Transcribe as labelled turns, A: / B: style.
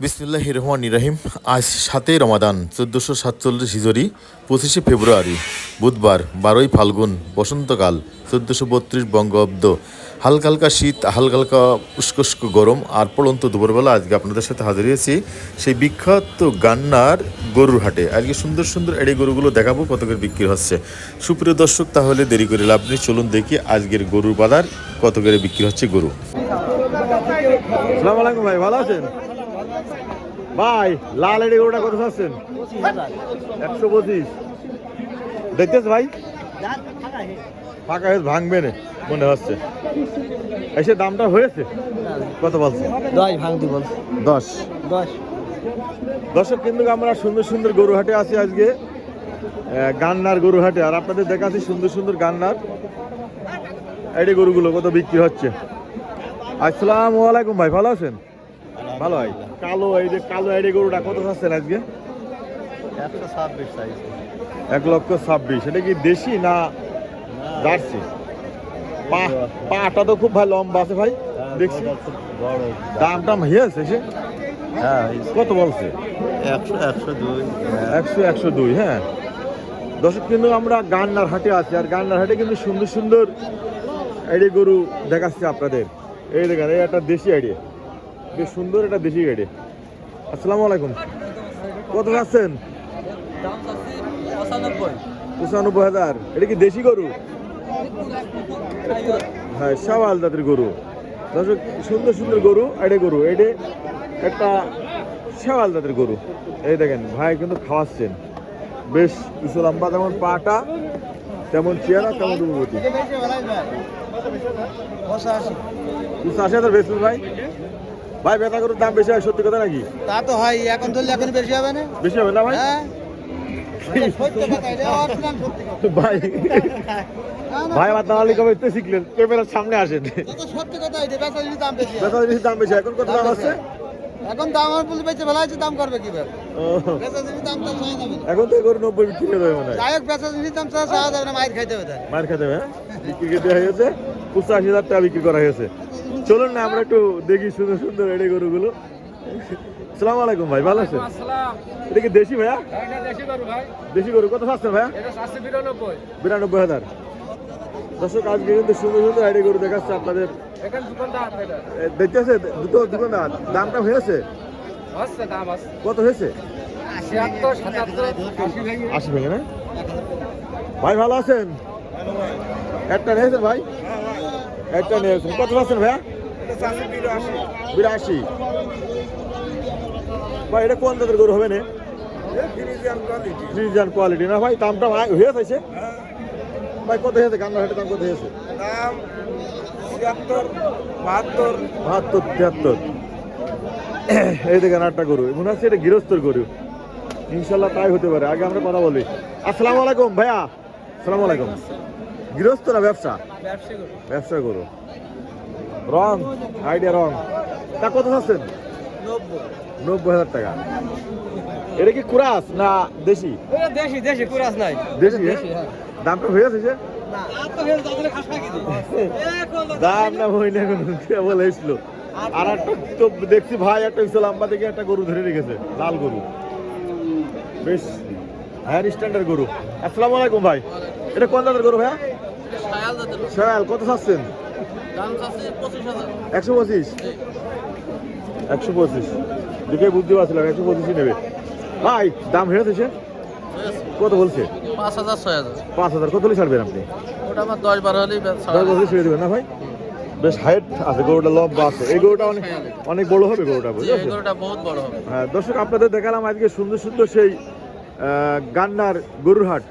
A: বিসমিল্লাহির রহমানির রহিম। আজ 7 রমাদান 1447 হিজরি, 25শে ফেব্রুয়ারি বুধবার, 12ই ফাল্গুন বসন্তকাল 1432 বঙ্গাব্দ। হালকা হালকা শীত, হালকা হালকা উস্কোস্ক গরম আর পড়ন্ত দুপুরবেলা আজকে আপনাদের সাথে হাজির হয়েছি সেই বিখ্যাত গান্নার গরুর হাটে। আজকে সুন্দর সুন্দর এড়ে গরুগুলো দেখাবো কত করে বিক্রি হচ্ছে। সুপ্রিয় দর্শক, তাহলে দেরি করে লাভ নেই, চলুন দেখি আজকের গরুর বাজার কত করে বিক্রি হচ্ছে গরু। আসসালামু আলাইকুম ভাই, ভালো আছেন ভাই? লাল এড়ে গরুটা কত চাচ্ছেন? 125 দেখতেছ ভাই, ফাঁকা হয়ে ভাঙবে না মনে হচ্ছে। এসে দামটা হয়েছে কত বলছে?
B: 10 ভাঙতি বল।
A: 10 দর্শক, কিন্তু আমরা সুন্দর সুন্দর গরু হাটে আছি আজকে, গান্নার গরু হাটে। আর আপনাদের দেখাচ্ছি সুন্দর সুন্দর গান্নার এড়ে গরুগুলো কত বিক্রি হচ্ছে। আসসালামু আলাইকুম ভাই, ভালো আছেন? ভালো ভাই। কালো এই যে কালো এড়ে গরুটা কত চাচ্ছেন আজকে?
B: 126 সাইজ।
A: 1,26,000। এটা কি দেশি না জার্সি? পাটা তো খুব ভাই লম্বা আছে ভাই, দেখছি। দাম টাম হয়েছে সে?
B: হ্যাঁ,
A: কত বলছে? 100-102। হ্যাঁ দর্শক, কিন্তু আমরা গান্নার হাটে আছি, আর গান্নার হাটে কিন্তু সুন্দর সুন্দর এড়ে গরু দেখাচ্ছে আপনাদের। এই দেখেন, এই একটা দেশি আইডিয়া, বেশ সুন্দর একটা দেশি আইডিয়া। আসসালামু আলাইকুম, কত যাচ্ছেন? 95,000। এটা কি দেশি গরু? হ্যাঁ, শাওয়াল জাতের গরু। দর্শক, সুন্দর সুন্দর গরু, এড়ে গরু। এডে একটা শাওয়াল জাতের গরু। এই দেখেন ভাই কিন্তু খাওয়াচ্ছেন, বেশ কিছু লম্বা, যেমন পাটা তেমন চেহারা তেমন রূপবতী। 85,000 বেচবেন ভাই? ভাই বেচা গরুর দাম বেশি হয়, সত্যি কথা নাকি?
B: তা তো হয়, এখন ধরলে এখন বেশি হবে না?
A: বেশি হবে না ভাই?
B: হ্যাঁ,
A: ভাই ভাই আমার দালালি কবে তো শিখলেন? ক্যামেরার সামনে আসেন।
B: সত্যি কথা, এটা বেচা জিনিস দাম বেশি।
A: বেচা জিনিস দাম বেশি। এখন কত দাম আছে?
B: এখন দাম আমার বলতে বেচে ভালো আছে, দাম করবে কিভাবে? বেচা জিনিস দাম তো চাই যাবে না।
A: এখন তো গরু 90 বিক্রি হয়ে যাবে মনে হয়।
B: যাই হোক, বেচা জিনিস দাম চাওয়া যাবে না, মাইর খাইতে হবে।
A: মার খেতে হবে। বিক্রি করতে হয়েছে 85,000 টাকা বিক্রি করা হয়েছে। চলুন না আমরা একটু দেখি সুন্দর সুন্দর এড়ে গরুগুলো। আসসালামু আলাইকুম ভাই, ভালো আছেন? এটা কি দেশি ভাইয়া? দেশি গরু কত চাচ্ছেন ভাইয়া? 92,000। দর্শক, আজকে কিন্তু সুন্দর সুন্দর এড়ে গরু দেখাচ্ছে আপনাদের। দেখতেছে দুটো দোকানদার, দামটা হয়েছে কত হয়েছে? 80 ভেঙে না ভাই? ভালো আছেন? একটা নিয়েছেন ভাই? একটা নিয়েছেন, কত পাচ্ছেন ভাইয়া? 82। ভাই এটা কোন জাতের গরু হবে না? ফ্রিজিয়ান কোয়ালিটি না ভাই? দামটা হয়েছে ভাই? কত হয়েছে গান্নার হাটের দাম? কত হয়েছে? 72-73। এই দেখেন আটটা গরু, মনে হচ্ছে এটা গৃহস্থর গরু। ইনশাল্লাহ তাই হতে পারে। আগে আমরা কথা বলি। আসসালামু আলাইকুম ভাইয়া। আসসালামু আলাইকুম। গৃহস্থ না ব্যবসা? ব্যবসা গরু। রং আইডিয়া রং। তা কত চাচ্ছেন? 90,000 টাকা। এটা কি কুরাস না দেশি?
B: দেশি কুরাস নাই।
A: দেশি। দামটা হয়েছে যে? দাম না হয়নি এখন, কেবল এসছিল। আর একটা তো দেখছি ভাই, একটা লম্বা থেকে একটা গরু ধরে রেখেছে, লাল গরু, বেশ হায়ার স্ট্যান্ডার্ড গরু। আসসালামু আলাইকুম ভাই, এটা কোন জাতের গরু ভাইয়া? শায়াল। কত চাচ্ছেন? 125। 125 দেখে বুঝতে পারছিলাম 125 নেবে ভাই। দাম হয়েছে সে? কত বলছে? 5,000-6,000। কত হলে ছাড়বেন আপনি?
B: ওটা আমার 10-12 হলেই
A: 10 বছর ছেড়ে দেবেন না ভাই? বেশ হাইট আছে গরুটা, লম্বা আছে। এই গরুটা অনেক বড় হবে গরুটা, বুঝলেন?
B: বহুত বড় হবে।
A: হ্যাঁ দর্শক, আপনাদের দেখালাম আজকে সুন্দর সুন্দর সেই গান্নার গরুর হাট।